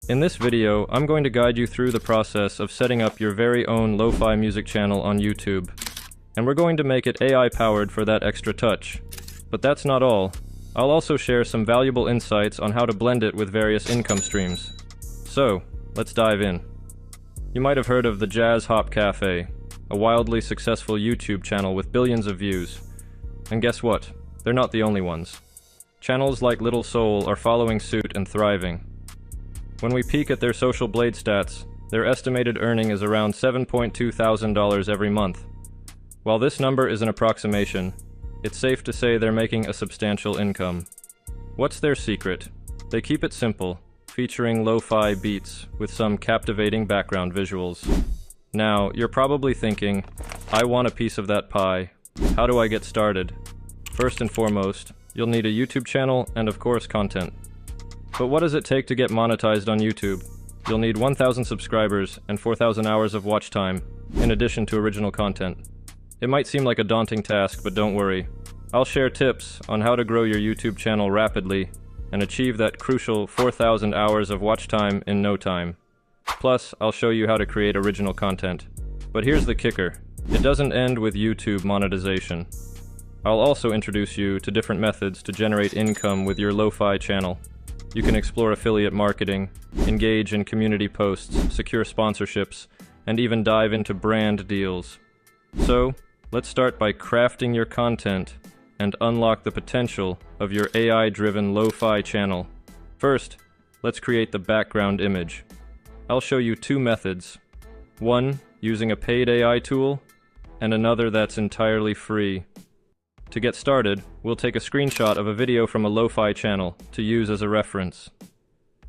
In this video, I'm going to guide you through the process of setting up your very own lo-fi music channel on YouTube. And we're going to make it AI powered for that extra touch. But that's not all. I'll also share some valuable insights on how to blend it with various income streams. So, let's dive in. You might have heard of the Jazz Hop Cafe, a wildly successful YouTube channel with billions of views. And guess what? They're not the only ones. Channels like Little Soul are following suit and thriving. When we peek at their social blade stats, their estimated earning is around $7.2 thousand every month. While this number is an approximation, it's safe to say they're making a substantial income. What's their secret? They keep it simple, featuring lo-fi beats with some captivating background visuals. Now, you're probably thinking, I want a piece of that pie. How do I get started? First and foremost, you'll need a YouTube channel and of course content. But what does it take to get monetized on YouTube? You'll need 1,000 subscribers and 4,000 hours of watch time, in addition to original content. It might seem like a daunting task, but don't worry. I'll share tips on how to grow your YouTube channel rapidly and achieve that crucial 4,000 hours of watch time in no time. Plus, I'll show you how to create original content. But here's the kicker. It doesn't end with YouTube monetization. I'll also introduce you to different methods to generate income with your lo-fi channel. You can explore affiliate marketing, engage in community posts, secure sponsorships, and even dive into brand deals. So, let's start by crafting your content and unlock the potential of your AI-driven lo-fi channel. First, let's create the background image. I'll show you two methods. One, using a paid AI tool, and another that's entirely free. To get started, we'll take a screenshot of a video from a lo-fi channel to use as a reference.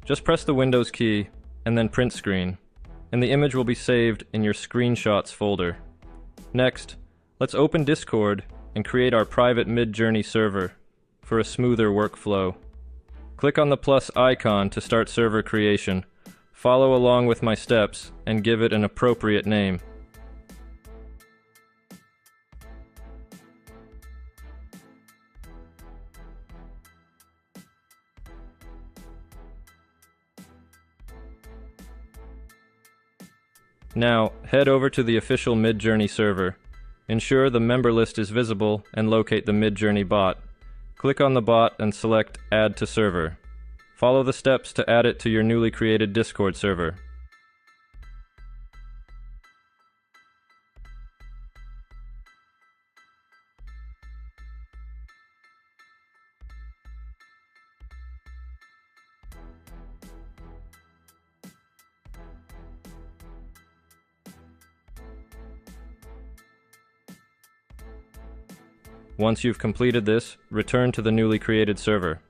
Just press the Windows key and then print screen, and the image will be saved in your screenshots folder. Next, let's open Discord and create our private Midjourney server for a smoother workflow. Click on the plus icon to start server creation. Follow along with my steps and give it an appropriate name. Now, head over to the official Midjourney server. Ensure the member list is visible and locate the Midjourney bot. Click on the bot and select Add to Server. Follow the steps to add it to your newly created Discord server. Once you've completed this, return to the newly created server,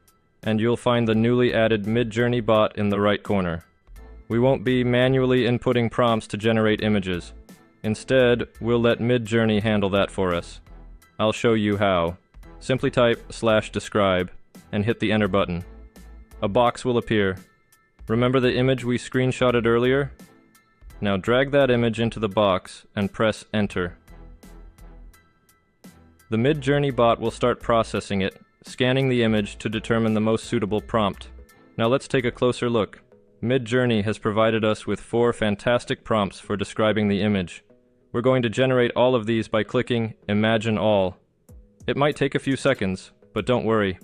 and you'll find the newly added Midjourney bot in the right corner. We won't be manually inputting prompts to generate images. Instead, we'll let Midjourney handle that for us. I'll show you how. Simply type /describe and hit the enter button. A box will appear. Remember the image we screenshotted earlier? Now drag that image into the box and press enter. The Midjourney bot will start processing it, scanning the image to determine the most suitable prompt. Now let's take a closer look. Midjourney has provided us with 4 fantastic prompts for describing the image. We're going to generate all of these by clicking Imagine All. It might take a few seconds, but don't worry.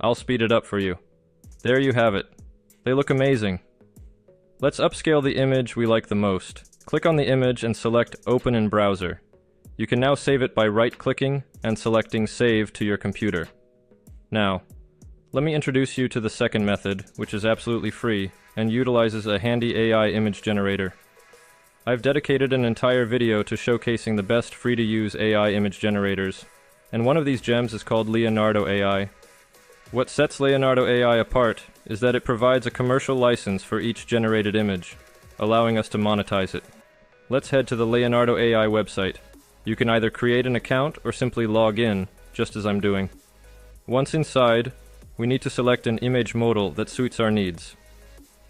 I'll speed it up for you. There you have it. They look amazing. Let's upscale the image we like the most. Click on the image and select Open in Browser. You can now save it by right-clicking and selecting Save to your computer. Now, let me introduce you to the second method, which is absolutely free and utilizes a handy AI image generator. I've dedicated an entire video to showcasing the best free-to-use AI image generators, and one of these gems is called Leonardo AI. What sets Leonardo AI apart is that it provides a commercial license for each generated image, allowing us to monetize it. Let's head to the Leonardo AI website. You can either create an account or simply log in, just as I'm doing. Once inside, we need to select an image model that suits our needs.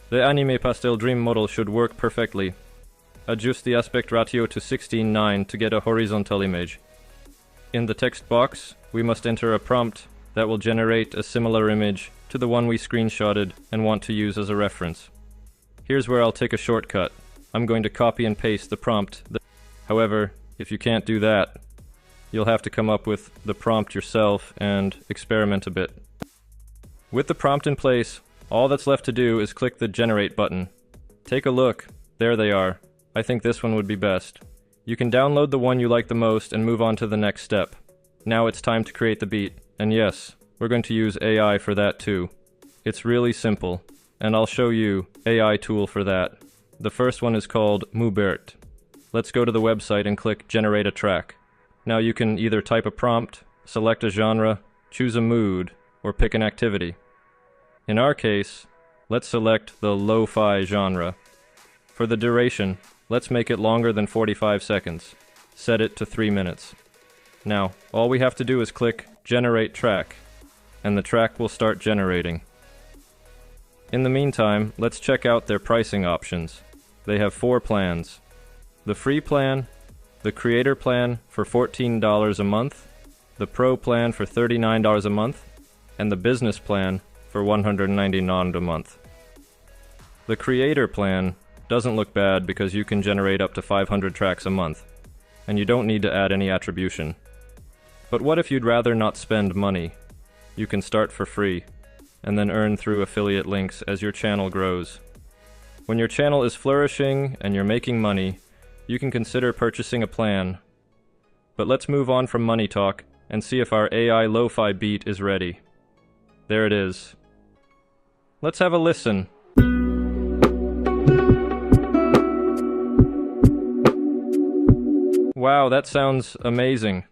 The Anime Pastel Dream model should work perfectly. Adjust the aspect ratio to 16:9 to get a horizontal image. In the text box, we must enter a prompt that will generate a similar image to the one we screenshotted and want to use as a reference. Here's where I'll take a shortcut. I'm going to copy and paste the prompt. However, if you can't do that, you'll have to come up with the prompt yourself and experiment a bit. With the prompt in place, all that's left to do is click the Generate button. Take a look. There they are. I think this one would be best. You can download the one you like the most and move on to the next step. Now it's time to create the beat. And yes, we're going to use AI for that too. It's really simple, and I'll show you AI tool for that. The first one is called Mubert. Let's go to the website and click Generate a Track. Now you can either type a prompt, select a genre, choose a mood, or pick an activity. In our case, let's select the lo-fi genre. For the duration, let's make it longer than 45 seconds. Set it to 3 minutes. Now, all we have to do is click Generate Track, and the track will start generating. In the meantime, let's check out their pricing options. They have 4 plans. The free plan, the creator plan for $14 a month, the pro plan for $39 a month, and the business plan for $199 a month. The creator plan doesn't look bad because you can generate up to 500 tracks a month, and you don't need to add any attribution. But what if you'd rather not spend money? You can start for free, and then earn through affiliate links as your channel grows. When your channel is flourishing and you're making money, you can consider purchasing a plan. But let's move on from money talk and see if our AI lo-fi beat is ready. There it is. Let's have a listen. Wow, that sounds amazing.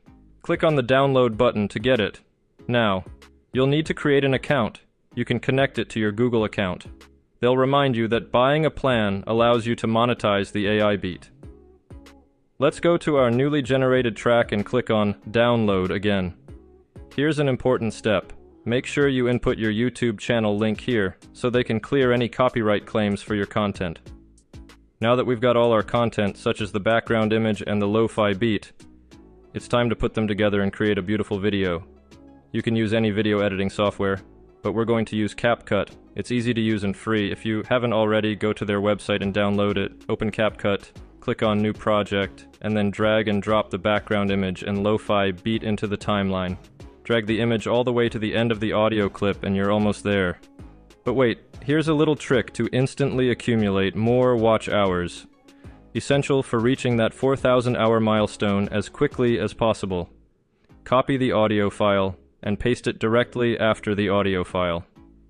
Click on the download button to get it. Now, you'll need to create an account. You can connect it to your Google account. They'll remind you that buying a plan allows you to monetize the AI beat. Let's go to our newly generated track and click on Download again. Here's an important step. Make sure you input your YouTube channel link here so they can clear any copyright claims for your content. Now that we've got all our content, such as the background image and the lo-fi beat, it's time to put them together and create a beautiful video. You can use any video editing software, but we're going to use CapCut. It's easy to use and free. If you haven't already, go to their website and download it. Open CapCut, click on New Project, and then drag and drop the background image and lo-fi beat into the timeline. Drag the image all the way to the end of the audio clip and you're almost there. But wait, here's a little trick to instantly accumulate more watch hours. Essential for reaching that 4,000 hour milestone as quickly as possible. Copy the audio file and paste it directly after the audio file.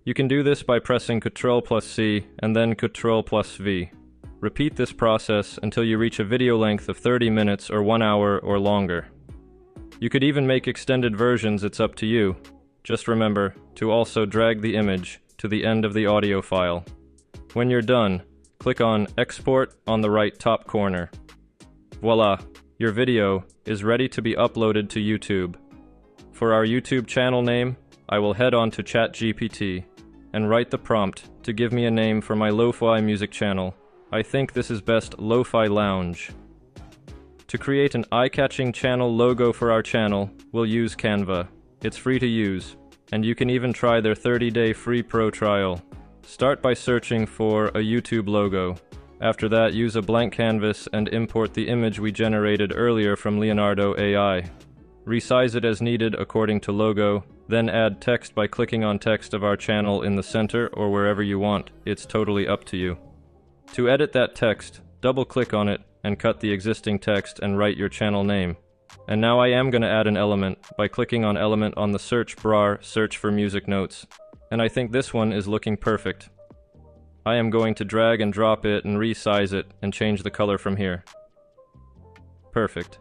You can do this by pressing Ctrl+C and then Ctrl+V. Repeat this process until you reach a video length of 30 minutes or 1 hour or longer. You could even make extended versions, it's up to you. Just remember to also drag the image to the end of the audio file. When you're done, click on Export on the right top corner. Voila, your video is ready to be uploaded to YouTube. For our YouTube channel name, I will head on to ChatGPT and write the prompt to give me a name for my lo-fi music channel. I think this is best Lo-Fi Lounge. To create an eye-catching channel logo for our channel, we'll use Canva. It's free to use, and you can even try their 30-day free pro trial. Start by searching for a YouTube logo. After that, use a blank canvas and import the image we generated earlier from Leonardo AI. Resize it as needed according to logo, then add text by clicking on text of our channel in the center or wherever you want. It's totally up to you. To edit that text, double-click on it and cut the existing text and write your channel name. And now I am going to add an element by clicking on element on the search bar, search for music notes. And I think this one is looking perfect. I am going to drag and drop it and resize it and change the color from here. Perfect.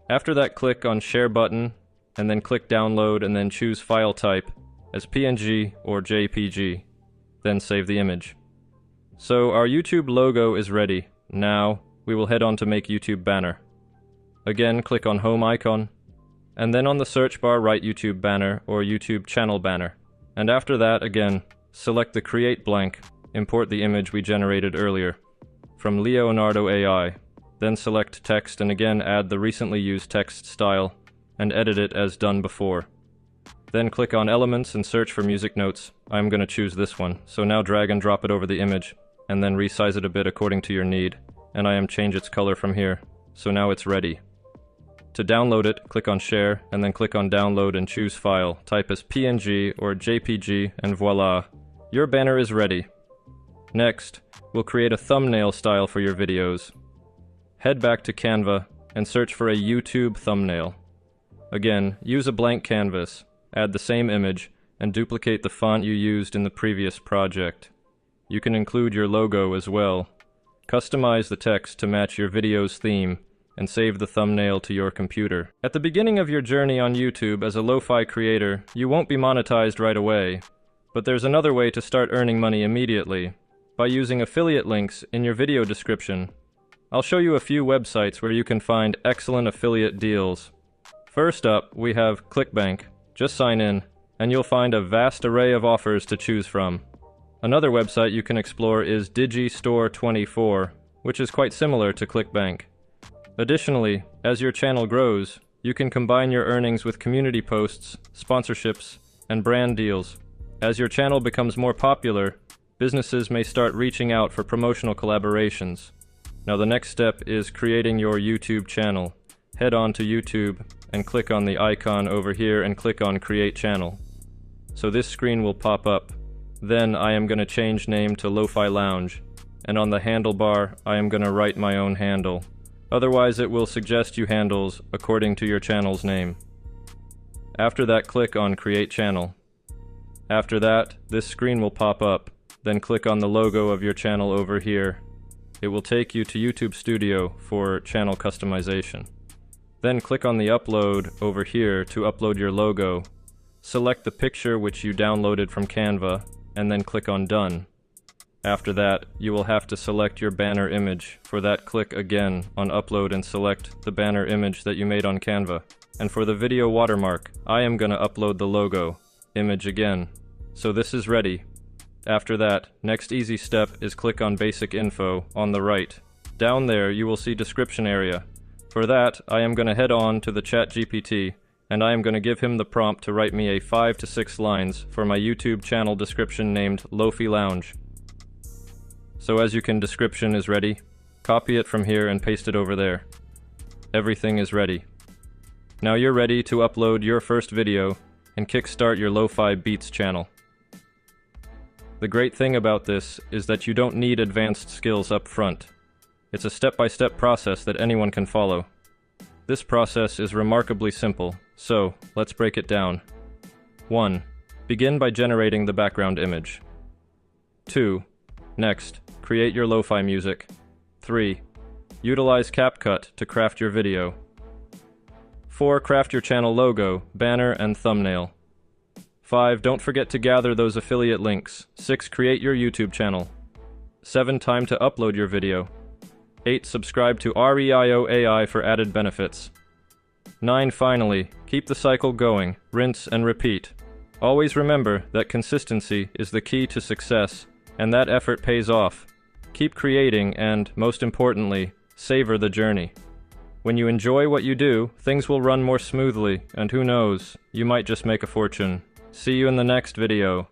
After that, click on Share button and then click Download and then choose File Type as PNG or JPG. Then save the image. So our YouTube logo is ready. Now we will head on to make YouTube banner. Again, click on Home icon, and then on the search bar write YouTube banner or YouTube channel banner. And after that, again, select the Create blank, import the image we generated earlier from Leonardo AI. Then select text and again add the recently used text style and edit it as done before. Then click on Elements and search for music notes. I'm going to choose this one, so now drag and drop it over the image. and then resize it a bit according to your need, and I am change its color from here, so now it's ready. To download it, click on Share, and then click on Download and choose File, type as PNG or JPG, and voila! Your banner is ready. Next, we'll create a thumbnail style for your videos. Head back to Canva and search for a YouTube thumbnail. Again, use a blank canvas, add the same image, and duplicate the font you used in the previous project. You can include your logo as well. Customize the text to match your video's theme, and save the thumbnail to your computer. At the beginning of your journey on YouTube as a lo-fi creator, you won't be monetized right away. But there's another way to start earning money immediately, by using affiliate links in your video description. I'll show you a few websites where you can find excellent affiliate deals. First up, we have ClickBank. Just sign in, and you'll find a vast array of offers to choose from. Another website you can explore is Digistore24, which is quite similar to ClickBank. Additionally, as your channel grows, you can combine your earnings with community posts, sponsorships, and brand deals. As your channel becomes more popular, businesses may start reaching out for promotional collaborations. Now the next step is creating your YouTube channel. Head on to YouTube and click on the icon over here and click on Create Channel. So this screen will pop up. Then I am going to change name to loFi Lounge, and on the handlebar I am going to write my own handle. Otherwise it will suggest you handles according to your channel's name. After that, click on Create Channel. After that, this screen will pop up. Then click on the logo of your channel over here. It will take you to YouTube Studio for channel customization. Then click on the upload over here to upload your logo. Select the picture which you downloaded from Canva, and then click on Done. After that, you will have to select your banner image. For that, click again on Upload and select the banner image that you made on Canva. And for the video watermark, I am going to upload the logo image again. So this is ready. After that, next easy step is click on Basic Info on the right. Down there, you will see Description area. For that, I am going to head on to the ChatGPT, and I am going to give him the prompt to write me a 5 to 6 lines for my YouTube channel description named loFi Lounge. So as you can, description is ready. Copy it from here and paste it over there. Everything is ready. Now you're ready to upload your first video and kickstart your lo-fi beats channel. The great thing about this is that you don't need advanced skills up front. It's a step-by-step process that anyone can follow. This process is remarkably simple, so let's break it down. 1. Begin by generating the background image. 2. Next, create your lo-fi music. 3. Utilize CapCut to craft your video. 4. Craft your channel logo, banner, and thumbnail. 5. Don't forget to gather those affiliate links. 6. Create your YouTube channel. 7. Time to upload your video. 8. Subscribe to Leonardo AI for added benefits. 9. Finally, keep the cycle going, rinse and repeat. Always remember that consistency is the key to success, and that effort pays off. Keep creating and, most importantly, savor the journey. When you enjoy what you do, things will run more smoothly, and who knows, you might just make a fortune. See you in the next video.